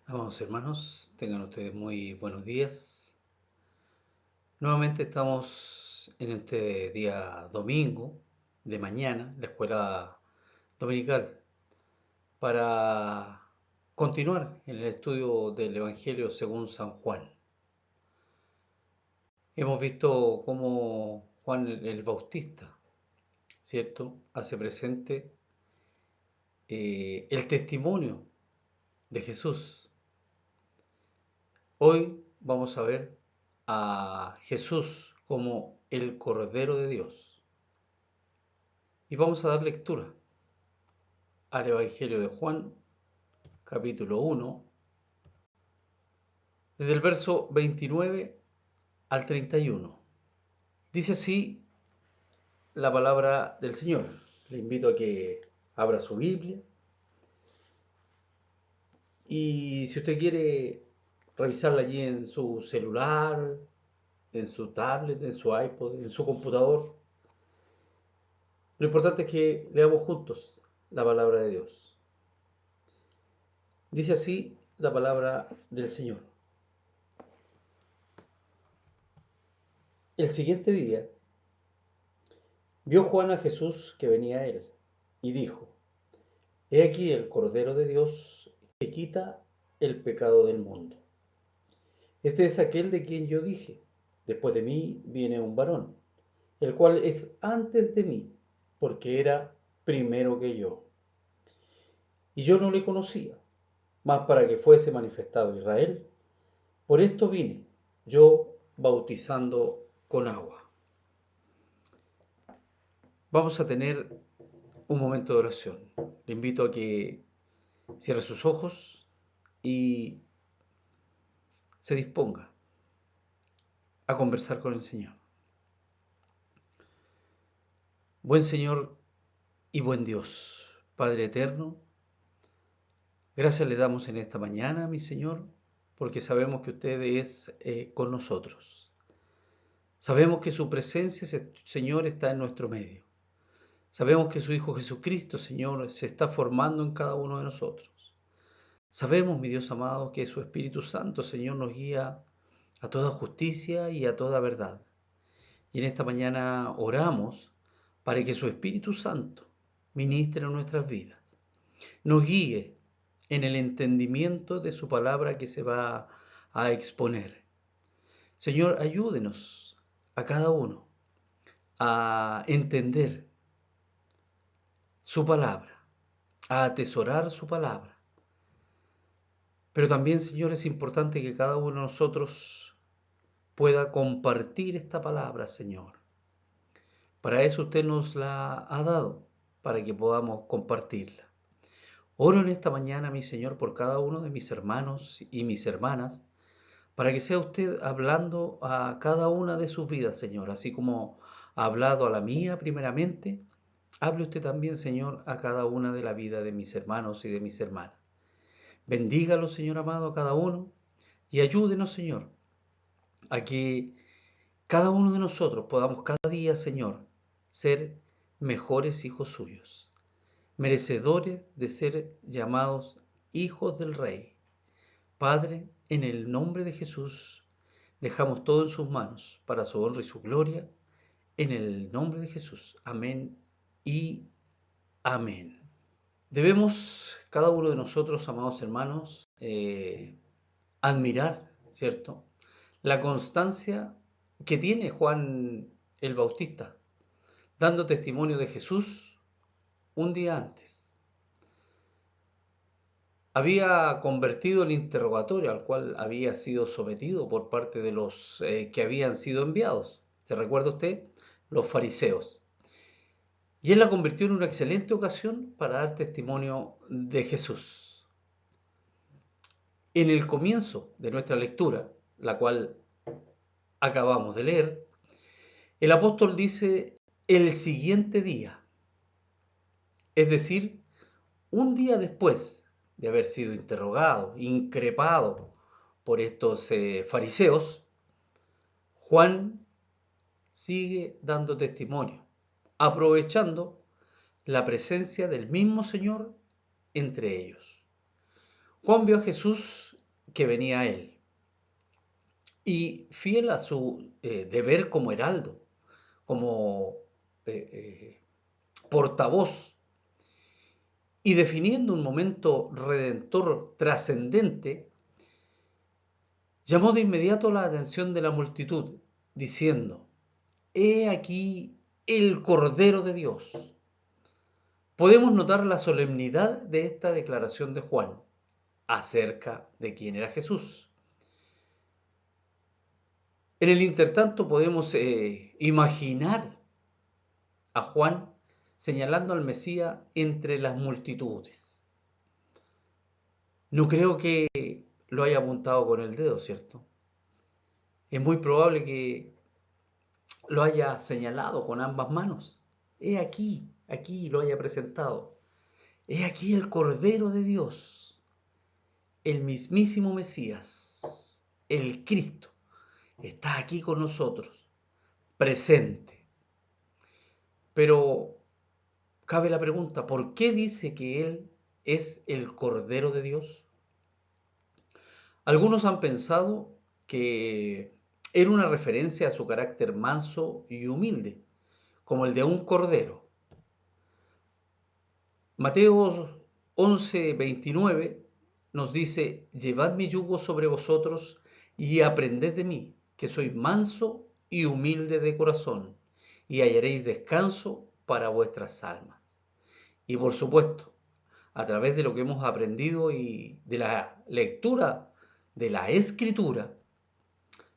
Amados hermanos, tengan ustedes muy buenos días. Nuevamente estamos en este día domingo de mañana, la escuela dominical, para continuar en el estudio del Evangelio según San Juan. Hemos visto cómo Juan el Bautista, ¿cierto?, hace presente el testimonio de Jesús. Hoy vamos a ver a Jesús como el Cordero de Dios. Y vamos a dar lectura al Evangelio de Juan, capítulo 1, desde el verso 29 al 31. Dice así la palabra del Señor. Le invito a que abra su Biblia y si usted quiere revisarla allí en su celular, en su tablet, en su iPod, en su computador, lo importante es que leamos juntos la palabra de Dios. Dice así la palabra del Señor. El siguiente día vio Juan a Jesús que venía a él y dijo: He aquí el Cordero de Dios que quita el pecado del mundo. Este es aquel de quien yo dije: Después de mí viene un varón, el cual es antes de mí, porque era primero que yo. Y yo no le conocía, mas para que fuese manifestado Israel, por esto vine, yo bautizando con agua. Vamos a tener un momento de oración. Le invito a que cierre sus ojos y se disponga a conversar con el Señor. Buen Señor y buen Dios, Padre eterno, gracias le damos en esta mañana, mi Señor, porque sabemos que usted es con nosotros. Sabemos que su presencia, Señor, está en nuestro medio. Sabemos que su Hijo Jesucristo, Señor, se está formando en cada uno de nosotros. Sabemos, mi Dios amado, que su Espíritu Santo, Señor, nos guía a toda justicia y a toda verdad. Y en esta mañana oramos para que su Espíritu Santo ministre en nuestras vidas, nos guíe en el entendimiento de su palabra que se va a exponer. Señor, ayúdenos a cada uno a entender su palabra, a atesorar su palabra. Pero también, Señor, es importante que cada uno de nosotros pueda compartir esta palabra, Señor. Para eso usted nos la ha dado, para que podamos compartirla. Oro en esta mañana, mi Señor, por cada uno de mis hermanos y mis hermanas, para que sea usted hablando a cada una de sus vidas, Señor, así como ha hablado a la mía primeramente, hable usted también, Señor, a cada una de la vida de mis hermanos y de mis hermanas. Bendígalo, Señor amado, a cada uno y ayúdenos, Señor, a que cada uno de nosotros podamos cada día, Señor, ser mejores hijos suyos, merecedores de ser llamados hijos del Rey. Padre, en el nombre de Jesús, dejamos todo en sus manos para su honra y su gloria. En el nombre de Jesús. Amén y amén. Debemos, cada uno de nosotros, amados hermanos, admirar, ¿cierto?, la constancia que tiene Juan el Bautista, dando testimonio de Jesús un día antes. Había convertido el interrogatorio al cual había sido sometido por parte de los que habían sido enviados. ¿Se recuerda usted? Los fariseos. Y él la convirtió en una excelente ocasión para dar testimonio de Jesús. En el comienzo de nuestra lectura, la cual acabamos de leer, el apóstol dice el siguiente día, es decir, un día después de haber sido interrogado, increpado por estos fariseos, Juan sigue dando testimonio, aprovechando la presencia del mismo Señor entre ellos. Juan vio a Jesús que venía a él. Y fiel a su deber como heraldo, como portavoz, y definiendo un momento redentor trascendente, llamó de inmediato la atención de la multitud, diciendo: He aquí el Cordero de Dios. Podemos notar la solemnidad de esta declaración de Juan acerca de quién era Jesús. En el intertanto podemos imaginar a Juan señalando al Mesías entre las multitudes. No creo que lo haya apuntado con el dedo, ¿cierto? Es muy probable que lo haya señalado con ambas manos. He aquí, aquí lo haya presentado. He aquí el Cordero de Dios, el mismísimo Mesías, el Cristo, está aquí con nosotros, presente. Pero cabe la pregunta, ¿por qué dice que Él es el Cordero de Dios? Algunos han pensado que era una referencia a su carácter manso y humilde, como el de un cordero. Mateo 11:29 nos dice: Llevad mi yugo sobre vosotros y aprended de mí, que soy manso y humilde de corazón, y hallaréis descanso para vuestras almas. Y por supuesto, a través de lo que hemos aprendido y de la lectura de la Escritura,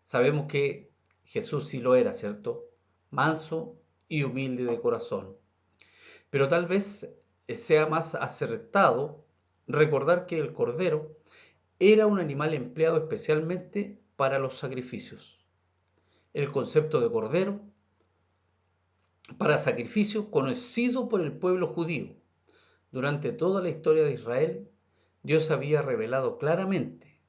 sabemos que Jesús sí lo era, ¿cierto? Manso y humilde de corazón. Pero tal vez sea más acertado recordar que el cordero era un animal empleado especialmente para los sacrificios. El concepto de cordero para sacrificio, conocido por el pueblo judío. Durante toda la historia de Israel, Dios había revelado claramente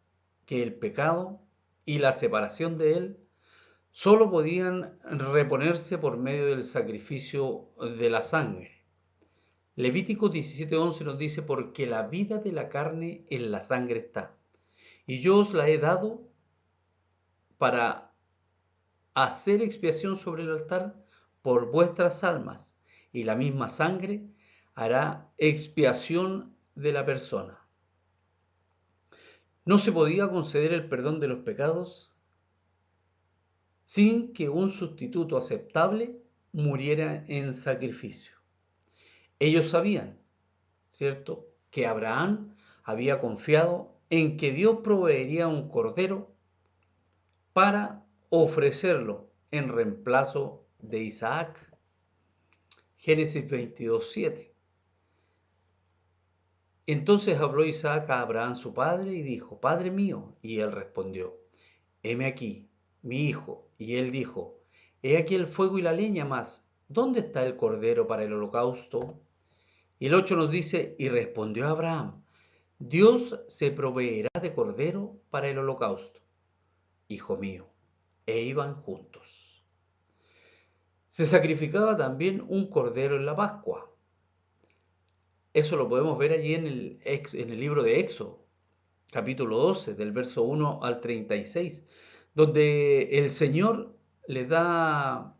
que el pecado y la separación de él solo podían reponerse por medio del sacrificio de la sangre. Levítico 17:11 nos dice: porque la vida de la carne en la sangre está, y yo os la he dado para hacer expiación sobre el altar por vuestras almas, y la misma sangre hará expiación de la persona. No se podía conceder el perdón de los pecados sin que un sustituto aceptable muriera en sacrificio. Ellos sabían, ¿cierto?, que Abraham había confiado en que Dios proveería un cordero para ofrecerlo en reemplazo de Isaac. Génesis 22:7. Entonces habló Isaac a Abraham su padre y dijo: Padre mío. Y él respondió: Heme aquí, mi hijo. Y él dijo: He aquí el fuego y la leña, mas ¿dónde está el cordero para el holocausto? Y el 8 nos dice: Y respondió Abraham: Dios se proveerá de cordero para el holocausto, hijo mío. E iban juntos. Se sacrificaba también un cordero en la Pascua. Eso lo podemos ver allí en el libro de Éxodo, capítulo 12, del verso 1 al 36, donde el Señor le da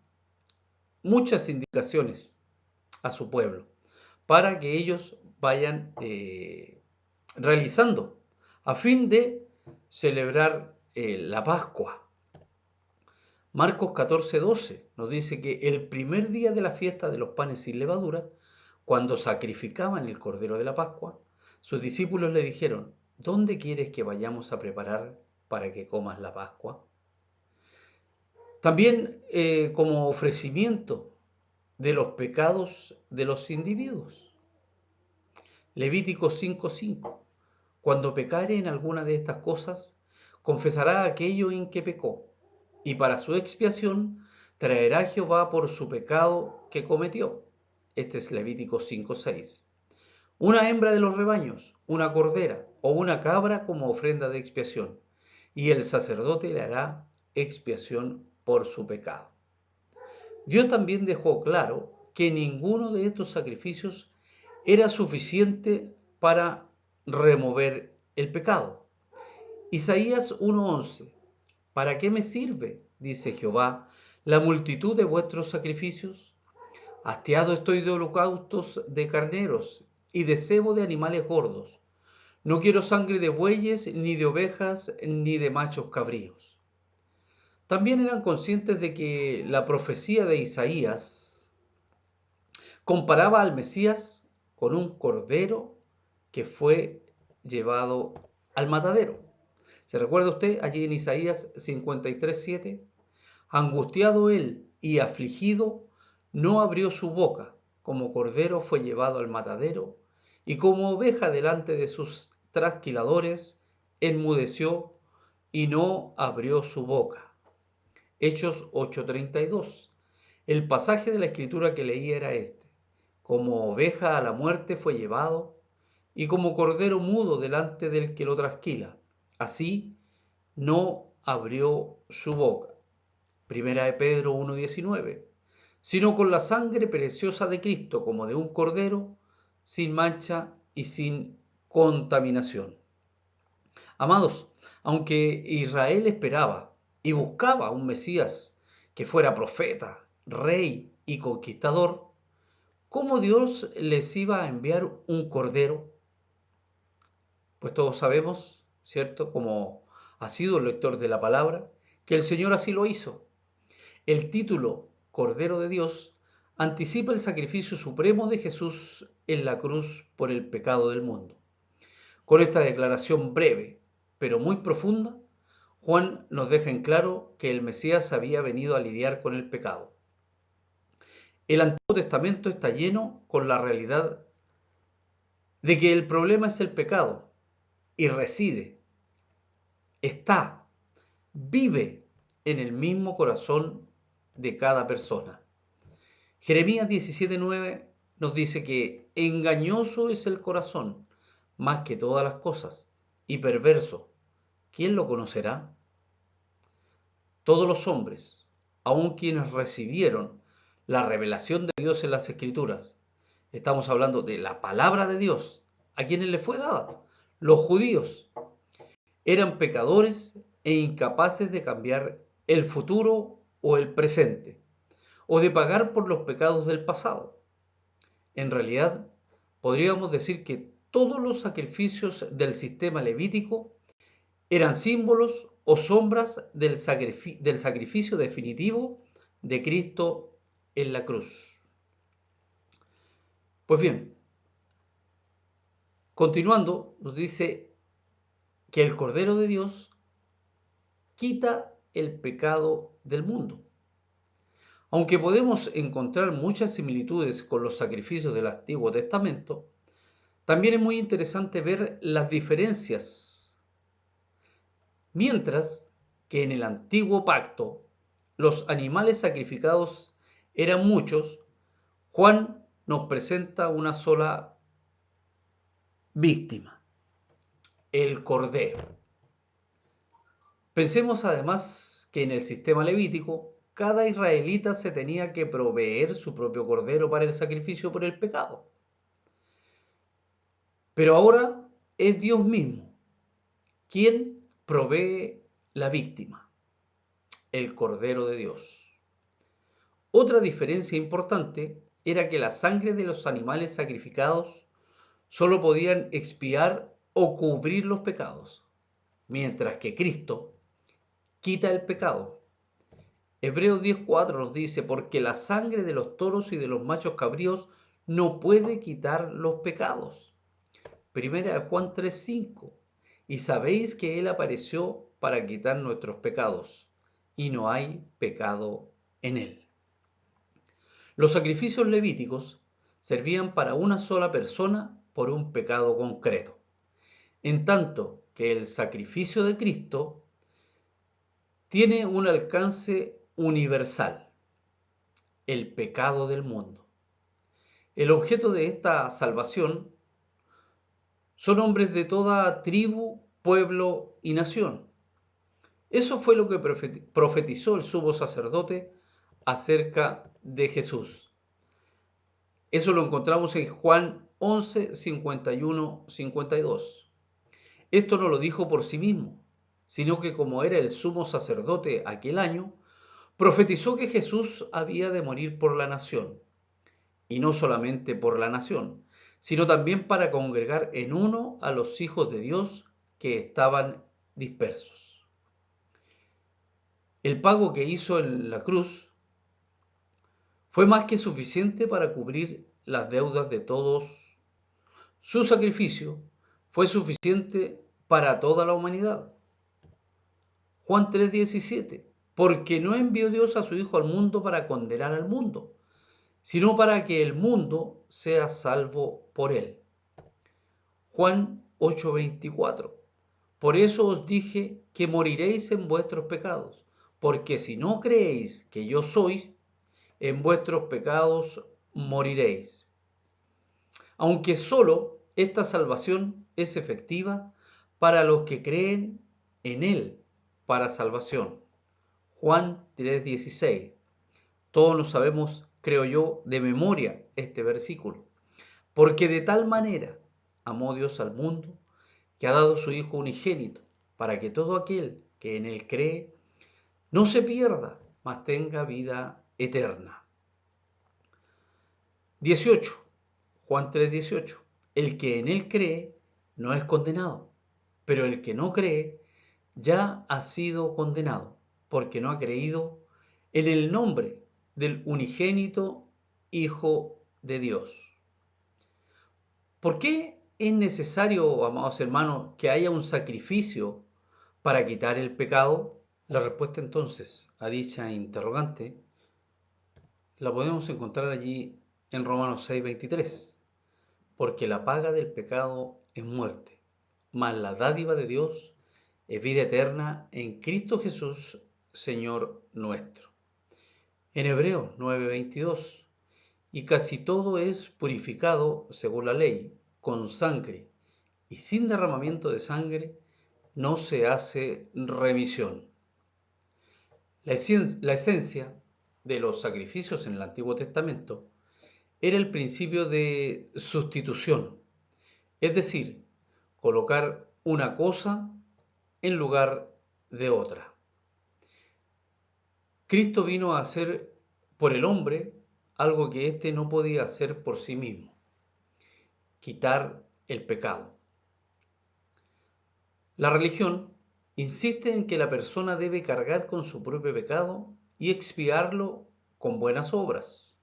muchas indicaciones a su pueblo para que ellos vayan realizando a fin de celebrar la Pascua. Marcos 14:12 nos dice que el primer día de la fiesta de los panes sin levadura, cuando sacrificaban el cordero de la Pascua, sus discípulos le dijeron: ¿Dónde quieres que vayamos a preparar para que comas la Pascua? También como ofrecimiento de los pecados de los individuos. Levítico 5:5. Cuando pecare en alguna de estas cosas, confesará aquello en que pecó, y para su expiación traerá a Jehová por su pecado que cometió. Este es Levítico 5:6. Una hembra de los rebaños, una cordera o una cabra como ofrenda de expiación, y el sacerdote le hará expiación por su pecado. Dios también dejó claro que ninguno de estos sacrificios era suficiente para remover el pecado. Isaías 1:11. ¿Para qué me sirve, dice Jehová, la multitud de vuestros sacrificios? Hastiado estoy de holocaustos de carneros y de cebo de animales gordos. No quiero sangre de bueyes, ni de ovejas, ni de machos cabríos. También eran conscientes de que la profecía de Isaías comparaba al Mesías con un cordero que fue llevado al matadero. ¿Se recuerda usted allí en Isaías 53:7? Angustiado él y afligido, no abrió su boca, como cordero fue llevado al matadero, y como oveja delante de sus trasquiladores, enmudeció y no abrió su boca. Hechos 8:32. El pasaje de la escritura que leí era este: como oveja a la muerte fue llevado, y como cordero mudo delante del que lo trasquila, así no abrió su boca. Primera de Pedro 1:19. Sino con la sangre preciosa de Cristo, como de un cordero, sin mancha y sin contaminación. Amados, aunque Israel esperaba y buscaba un Mesías que fuera profeta, rey y conquistador, ¿cómo Dios les iba a enviar un cordero? Pues todos sabemos, ¿cierto? Como ha sido el lector de la palabra, que el Señor así lo hizo. El título Cordero de Dios anticipa el sacrificio supremo de Jesús en la cruz por el pecado del mundo. Con esta declaración breve, pero muy profunda, Juan nos deja en claro que el Mesías había venido a lidiar con el pecado. El Antiguo Testamento está lleno con la realidad de que el problema es el pecado y reside, está, vive en el mismo corazón de cada persona. Jeremías 17:9 nos dice que engañoso es el corazón más que todas las cosas y perverso. ¿Quién lo conocerá? Todos los hombres, aun quienes recibieron la revelación de Dios en las Escrituras, estamos hablando de la palabra de Dios, a quienes le fue dada, los judíos, eran pecadores e incapaces de cambiar el futuro o el presente, o de pagar por los pecados del pasado. En realidad, podríamos decir que todos los sacrificios del sistema levítico eran símbolos o sombras del sacrificio definitivo de Cristo en la cruz. Pues bien, continuando, nos dice que el Cordero de Dios quita el pecado del mundo. Aunque podemos encontrar muchas similitudes con los sacrificios del Antiguo Testamento, también es muy interesante ver las diferencias. Mientras que en el Antiguo Pacto los animales sacrificados eran muchos, Juan nos presenta una sola víctima, el Cordero. Pensemos además que en el sistema levítico, cada israelita se tenía que proveer su propio cordero para el sacrificio por el pecado. Pero ahora es Dios mismo quien provee la víctima, el Cordero de Dios. Otra diferencia importante era que la sangre de los animales sacrificados solo podían expiar o cubrir los pecados, mientras que Cristo quita el pecado. Hebreos 10:4 nos dice, porque la sangre de los toros y de los machos cabríos no puede quitar los pecados. Primera de Juan 3:5, y sabéis que Él apareció para quitar nuestros pecados, y no hay pecado en Él. Los sacrificios levíticos servían para una sola persona por un pecado concreto, en tanto que el sacrificio de Cristo tiene un alcance universal, el pecado del mundo. El objeto de esta salvación son hombres de toda tribu, pueblo y nación. Eso fue lo que profetizó el sumo sacerdote acerca de Jesús. Eso lo encontramos en Juan 11, 51, 52. Esto no lo dijo por sí mismo, sino que como era el sumo sacerdote aquel año, profetizó que Jesús había de morir por la nación, y no solamente por la nación, sino también para congregar en uno a los hijos de Dios que estaban dispersos. El pago que hizo en la cruz fue más que suficiente para cubrir las deudas de todos. Su sacrificio fue suficiente para toda la humanidad. Juan 3:17, porque no envió Dios a su Hijo al mundo para condenar al mundo, sino para que el mundo sea salvo por él. Juan 8:24, por eso os dije que moriréis en vuestros pecados, porque si no creéis que yo soy, en vuestros pecados moriréis. Aunque solo esta salvación es efectiva para los que creen en Él para salvación. Juan 3:16. Todos lo sabemos, creo yo, de memoria este versículo. Porque de tal manera amó Dios al mundo que ha dado su Hijo unigénito, para que todo aquel que en Él cree no se pierda, mas tenga vida eterna. 18. Juan 3:18. El que en Él cree no es condenado, pero el que no cree ya ha sido condenado, porque no ha creído en el nombre del unigénito Hijo de Dios. ¿Por qué es necesario, amados hermanos, que haya un sacrificio para quitar el pecado? La respuesta entonces a dicha interrogante la podemos encontrar allí en Romanos 6:23. Porque la paga del pecado es muerte, mas la dádiva de Dios es vida eterna en Cristo Jesús, Señor nuestro. En Hebreos 9:22, y casi todo es purificado según la ley, con sangre, y sin derramamiento de sangre no se hace remisión. La esencia de los sacrificios en el Antiguo Testamento era el principio de sustitución, es decir, colocar una cosa en lugar de otra. Cristo vino a hacer por el hombre algo que éste no podía hacer por sí mismo: quitar el pecado. La religión insiste en que la persona debe cargar con su propio pecado y expiarlo con buenas obras.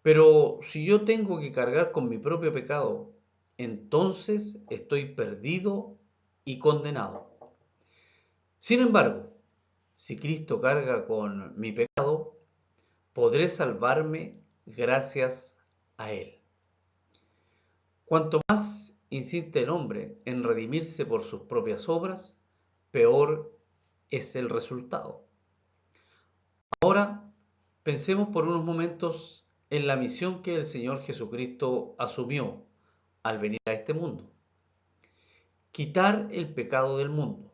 Pero si yo tengo que cargar con mi propio pecado, entonces estoy perdido y condenado. Sin embargo, si Cristo carga con mi pecado, podré salvarme gracias a Él. Cuanto más insiste el hombre en redimirse por sus propias obras, peor es el resultado. Ahora, pensemos por unos momentos en la misión que el Señor Jesucristo asumió al venir a este mundo: quitar el pecado del mundo.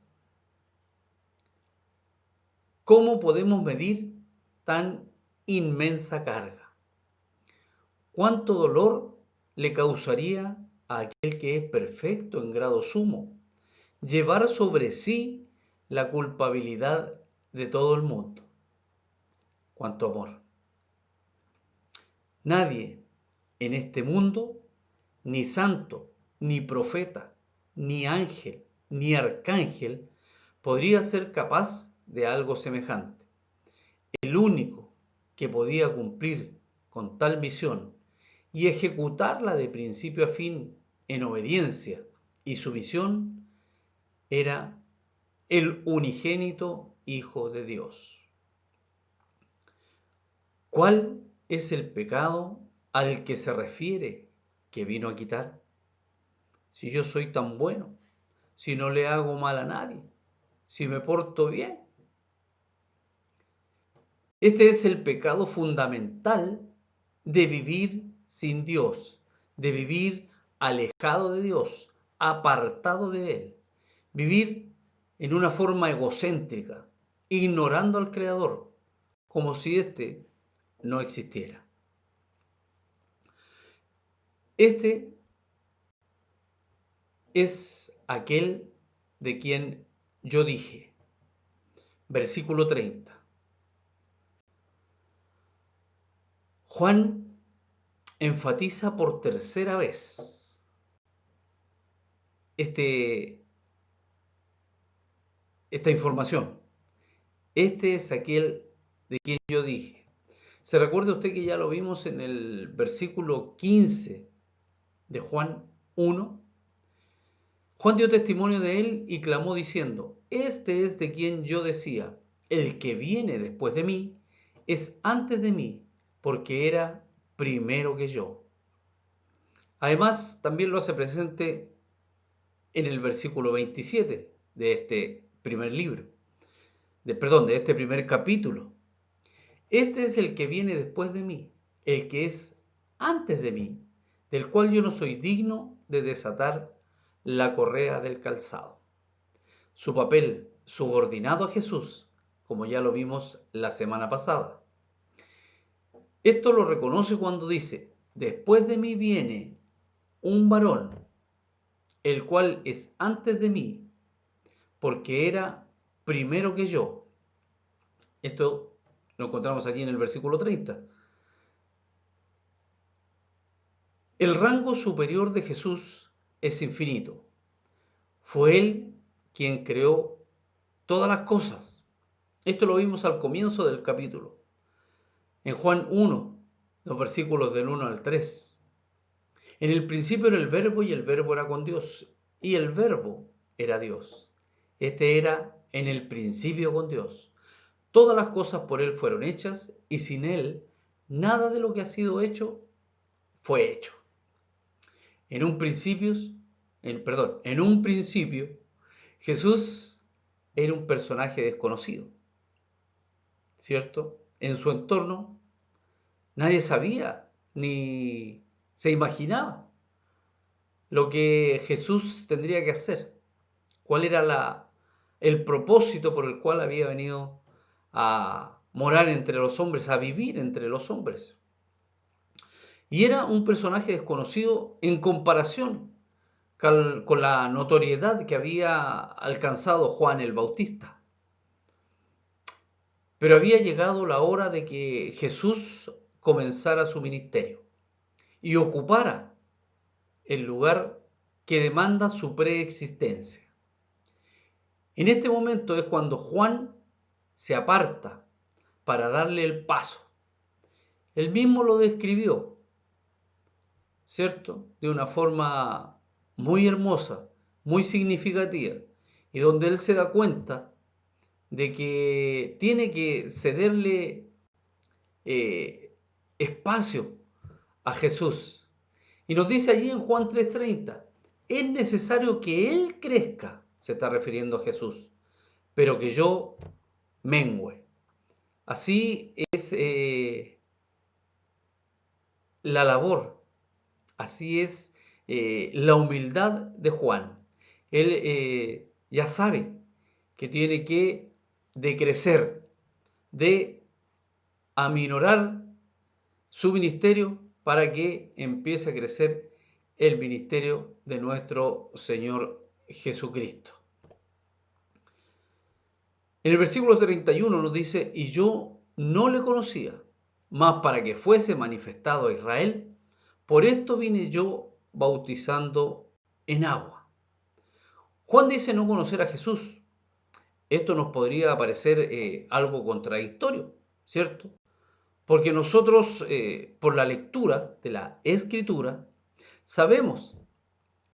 ¿Cómo podemos medir tan inmensa carga? ¿Cuánto dolor le causaría a aquel que es perfecto en grado sumo llevar sobre sí la culpabilidad de todo el mundo? ¿Cuánto amor? Nadie en este mundo, ni santo, ni profeta, ni ángel, ni arcángel, podría ser capaz de algo semejante. El único que podía cumplir con tal misión y ejecutarla de principio a fin en obediencia y sumisión era el unigénito Hijo de Dios. ¿Cuál es el pecado al que se refiere que vino a quitar? Si yo soy tan bueno, si no le hago mal a nadie, si me porto bien. Este es el pecado fundamental de vivir sin Dios, de vivir alejado de Dios, apartado de Él. Vivir en una forma egocéntrica, ignorando al Creador, como si éste no existiera. Este es aquel de quien yo dije. Versículo 30. Juan enfatiza por tercera vez esta información. Este es aquel de quien yo dije. ¿Se recuerda usted que ya lo vimos en el versículo 15 de Juan 1? Juan dio testimonio de él y clamó diciendo, este es de quien yo decía, el que viene después de mí es antes de mí, porque era primero que yo. Además, también lo hace presente en el versículo 27 de este primer libro, de este primer capítulo. Este es el que viene después de mí, el que es antes de mí, del cual yo no soy digno de desatar la correa del calzado. Su papel subordinado a Jesús, como ya lo vimos la semana pasada. Esto lo reconoce cuando dice, después de mí viene un varón, el cual es antes de mí, porque era primero que yo. Esto lo encontramos aquí en el versículo 30. El rango superior de Jesús es infinito. Fue Él quien creó todas las cosas. Esto lo vimos al comienzo del capítulo. En Juan 1, los versículos del 1 al 3. En el principio era el Verbo y el Verbo era con Dios y el Verbo era Dios. Este era en el principio con Dios. Todas las cosas por Él fueron hechas y sin Él nada de lo que ha sido hecho fue hecho. En un principio, Jesús era un personaje desconocido, ¿cierto? En su entorno nadie sabía ni se imaginaba lo que Jesús tendría que hacer, cuál era el propósito por el cual había venido a morar entre los hombres, a vivir entre los hombres. Y era un personaje desconocido en comparación con la notoriedad que había alcanzado Juan el Bautista. Pero había llegado la hora de que Jesús comenzara su ministerio y ocupara el lugar que demanda su preexistencia. En este momento es cuando Juan se aparta para darle el paso. Él mismo lo describió, ¿cierto? De una forma muy hermosa, muy significativa, y donde él se da cuenta de que tiene que cederle espacio a Jesús. Y nos dice allí en Juan 3:30, es necesario que Él crezca, se está refiriendo a Jesús, pero que yo mengüe. Así es la labor, así es la humildad de Juan. Él ya sabe que tiene que decrecer, de aminorar su ministerio para que empiece a crecer el ministerio de nuestro Señor Jesucristo. En el versículo 31 nos dice, y yo no le conocía, mas para que fuese manifestado a Israel, por esto vine yo bautizando en agua. Juan dice no conocer a Jesús. Esto nos podría parecer algo contradictorio, ¿cierto? Porque nosotros, por la lectura de la Escritura, sabemos,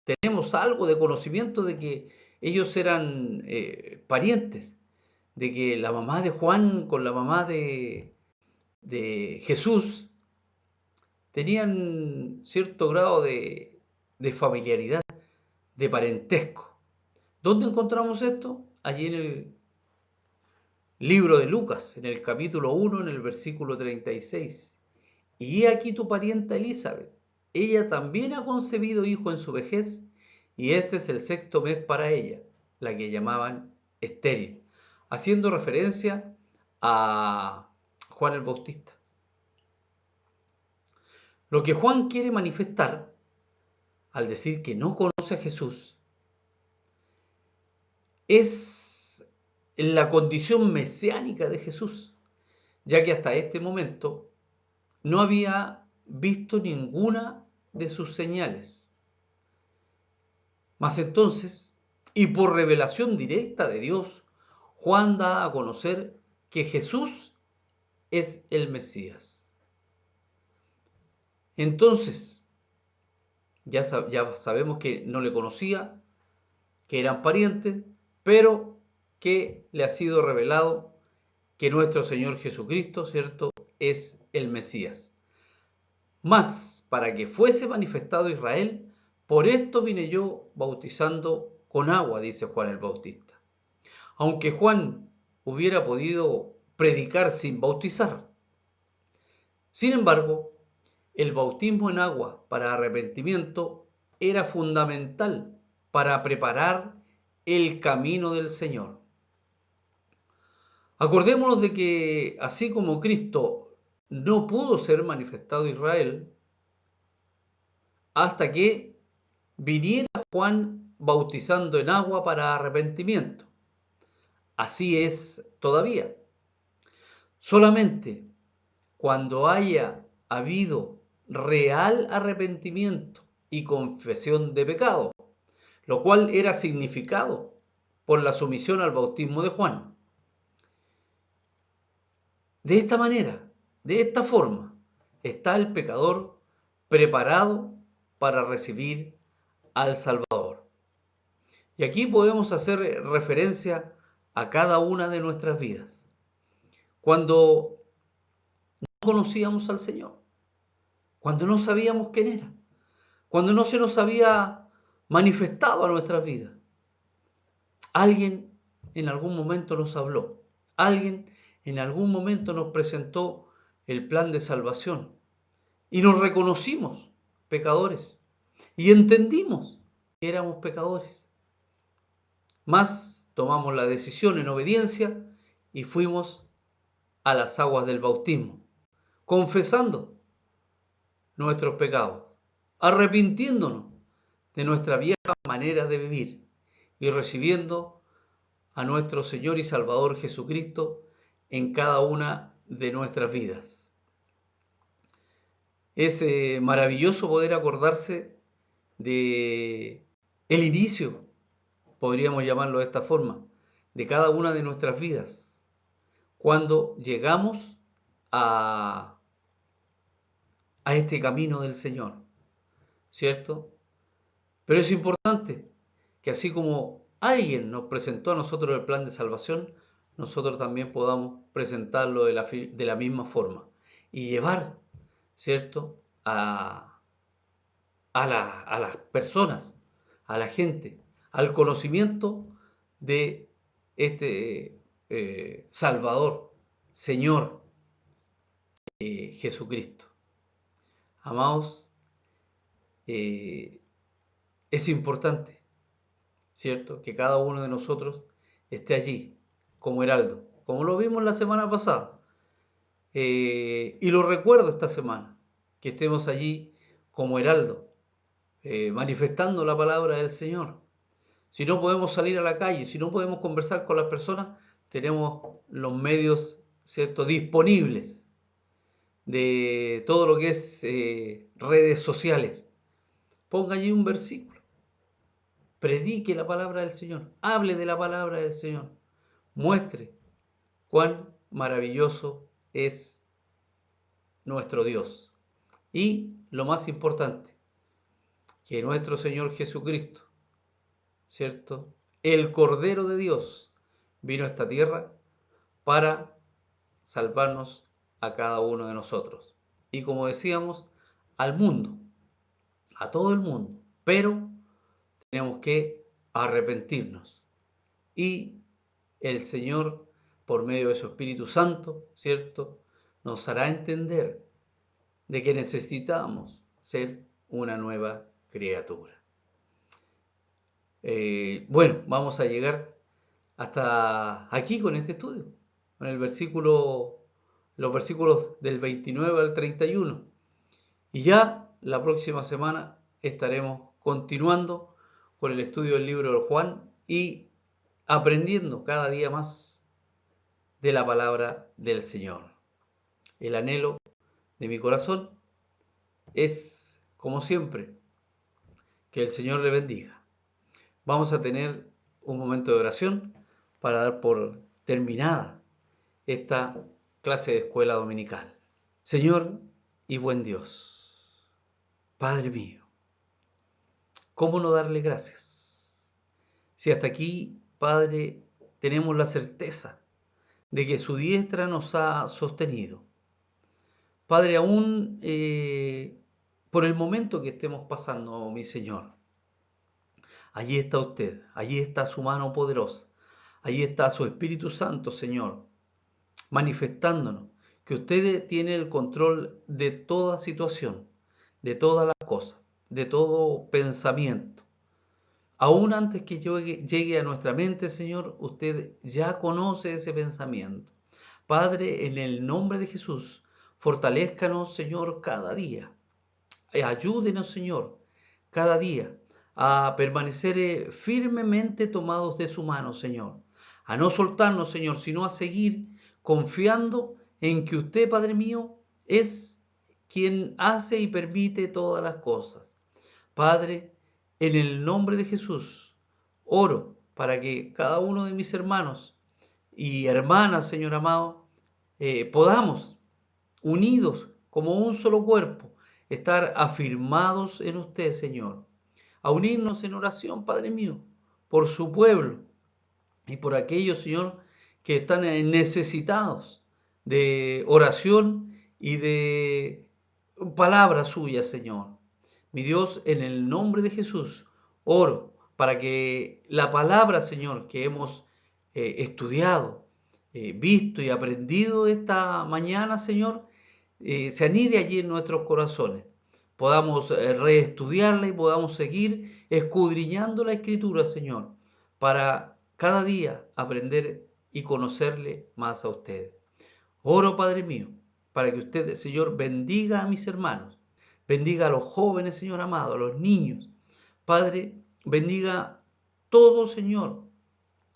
tenemos algo de conocimiento de que ellos eran parientes, de que la mamá de Juan con la mamá de Jesús tenían cierto grado de familiaridad, de parentesco. ¿Dónde encontramos esto? Allí en el libro de Lucas, en el capítulo 1, en el versículo 36. Y he aquí tu parienta Elizabeth. Ella también ha concebido hijo en su vejez, y este es el sexto mes para ella, la que llamaban estéril, haciendo referencia a Juan el Bautista. Lo que Juan quiere manifestar, al decir que no conoce a Jesús, es la condición mesiánica de Jesús, ya que hasta este momento no había visto ninguna de sus señales. Mas entonces, y por revelación directa de Dios, Juan da a conocer que Jesús es el Mesías. Entonces, ya sabemos que no le conocía, que eran parientes, pero que le ha sido revelado que nuestro Señor Jesucristo, ¿cierto?, es el Mesías. Mas, para que fuese manifestado Israel, por esto vine yo bautizando con agua, dice Juan el Bautista. Aunque Juan hubiera podido predicar sin bautizar. Sin embargo, el bautismo en agua para arrepentimiento era fundamental para preparar el camino del Señor. Acordémonos de que así como Cristo no pudo ser manifestado a Israel hasta que viniera Juan bautizando en agua para arrepentimiento. Así es todavía. Solamente cuando haya habido real arrepentimiento y confesión de pecado, lo cual era significado por la sumisión al bautismo de Juan. De esta manera, de esta forma, está el pecador preparado para recibir al Salvador. Y aquí podemos hacer referencia a cada una de nuestras vidas. Cuando no conocíamos al Señor, cuando no sabíamos quién era, cuando no se nos había manifestado a nuestras vidas, alguien en algún momento nos habló, alguien en algún momento nos presentó el plan de salvación y nos reconocimos pecadores y entendimos que éramos pecadores. Mas tomamos la decisión en obediencia y fuimos a las aguas del bautismo, confesando nuestros pecados, arrepintiéndonos de nuestra vieja manera de vivir y recibiendo a nuestro Señor y Salvador Jesucristo en cada una de nuestras vidas. Es maravilloso poder acordarse de el inicio, podríamos llamarlo de esta forma, de cada una de nuestras vidas, cuando llegamos a este camino del Señor, ¿cierto? Pero es importante que así como alguien nos presentó a nosotros el plan de salvación, nosotros también podamos presentarlo de la misma forma y llevar, ¿cierto?, a las personas, a la gente, al conocimiento de este Salvador, Señor Jesucristo. Amados, es importante, ¿cierto?, que cada uno de nosotros esté allí como heraldo, como lo vimos la semana pasada. Y lo recuerdo esta semana, que estemos allí como heraldo, manifestando la palabra del Señor. Si no podemos salir a la calle, si no podemos conversar con las personas, tenemos los medios, ¿cierto?, disponibles de todo lo que es redes sociales. Ponga allí un versículo, predique la palabra del Señor, hable de la palabra del Señor, muestre cuán maravilloso es nuestro Dios. Y lo más importante, que nuestro Señor Jesucristo, ¿cierto?, el Cordero de Dios, vino a esta tierra para salvarnos a cada uno de nosotros. Y como decíamos, al mundo, a todo el mundo. Pero tenemos que arrepentirnos. Y el Señor, por medio de su Espíritu Santo, ¿cierto?, nos hará entender de que necesitamos ser una nueva criatura. Bueno, vamos a llegar hasta aquí con este estudio, con los versículos del 29 al 31. Y ya la próxima semana estaremos continuando con el estudio del libro de Juan y aprendiendo cada día más de la palabra del Señor. El anhelo de mi corazón es, como siempre, que el Señor le bendiga. Vamos a tener un momento de oración para dar por terminada esta clase de escuela dominical. Señor y buen Dios, Padre mío, ¿cómo no darle gracias? Si hasta aquí, Padre, tenemos la certeza de que su diestra nos ha sostenido. Padre, aún por el momento que estemos pasando, mi Señor, allí está usted, allí está su mano poderosa, allí está su Espíritu Santo, Señor, manifestándonos que usted tiene el control de toda situación, de todas las cosas, de todo pensamiento. Aún antes que llegue a nuestra mente, Señor, usted ya conoce ese pensamiento. Padre, en el nombre de Jesús, fortalézcanos, Señor, cada día. Ayúdenos, Señor, cada día a permanecer firmemente tomados de su mano, Señor. A no soltarnos, Señor, sino a seguir confiando en que usted, Padre mío, es quien hace y permite todas las cosas. Padre, en el nombre de Jesús, oro para que cada uno de mis hermanos y hermanas, Señor amado, podamos, unidos como un solo cuerpo, estar afirmados en usted, Señor, a unirnos en oración, Padre mío, por su pueblo y por aquellos, Señor, que están necesitados de oración y de palabra suya, Señor. Mi Dios, en el nombre de Jesús, oro para que la palabra, Señor, que hemos estudiado, visto y aprendido esta mañana, Señor, se anide allí en nuestros corazones. Podamos reestudiarla y podamos seguir escudriñando la Escritura, Señor, para cada día aprender y conocerle más a usted. Oro, Padre mío, para que usted, Señor, bendiga a mis hermanos, bendiga a los jóvenes, Señor amado, a los niños. Padre, bendiga todo, Señor,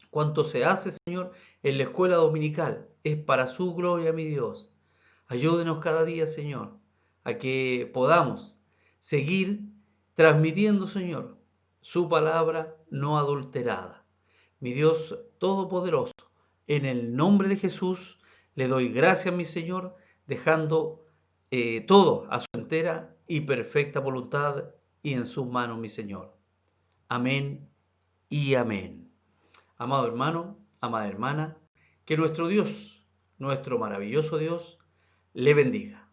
cuanto se hace, Señor, en la escuela dominical. Es para su gloria, mi Dios. Ayúdenos cada día, Señor, a que podamos seguir transmitiendo, Señor, su palabra no adulterada. Mi Dios Todopoderoso, en el nombre de Jesús, le doy gracias, mi Señor, dejando todo a su entera y perfecta voluntad y en sus manos, mi Señor. Amén y amén. Amado hermano, amada hermana, que nuestro Dios, nuestro maravilloso Dios, le bendiga.